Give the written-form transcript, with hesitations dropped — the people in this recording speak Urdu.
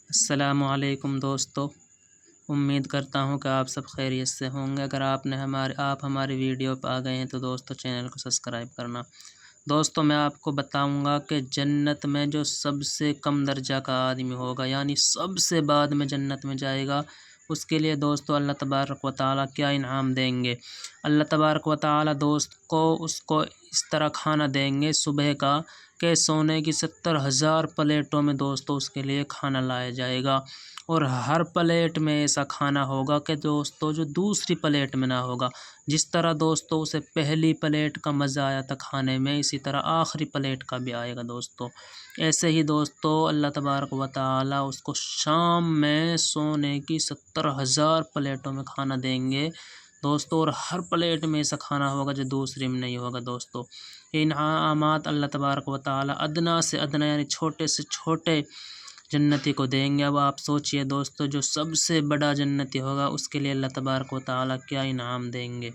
السلام علیکم دوستو، امید کرتا ہوں کہ آپ سب خیریت سے ہوں گے۔ اگر آپ ہماری ویڈیو پہ آ گئے ہیں تو دوستو چینل کو سبسکرائب کرنا۔ دوستو میں آپ کو بتاؤں گا کہ جنت میں جو سب سے کم درجہ کا آدمی ہوگا، یعنی سب سے بعد میں جنت میں جائے گا، اس کے لیے دوستو اللہ تبارک و تعالیٰ کیا انعام دیں گے۔ اللہ تبارک و تعالیٰ اس کو اس طرح کھانا دیں گے صبح کا کہ سونے کی 70,000 پلیٹوں میں دوستو اس کے لیے کھانا لایا جائے گا، اور ہر پلیٹ میں ایسا کھانا ہوگا کہ دوستو جو دوسری پلیٹ میں نہ ہوگا۔ جس طرح دوستو اسے پہلی پلیٹ کا مزہ آیا تھا کھانے میں، اسی طرح آخری پلیٹ کا بھی آئے گا دوستو۔ ایسے ہی دوستو اللہ تبارک و تعالیٰ اس کو شام میں سونے کی 70,000 پلیٹوں میں کھانا دیں گے دوستو، اور ہر پلیٹ میں ایسا کھانا ہوگا جو دوسری میں نہیں ہوگا دوستو۔ یہ انعامات اللہ تبارک و تعالیٰ ادنا سے ادنا یعنی چھوٹے سے چھوٹے جنتی کو دیں گے۔ اب آپ سوچئے دوستو جو سب سے بڑا جنتی ہوگا اس کے لیے اللہ تبارک و تعالیٰ کیا انعام دیں گے۔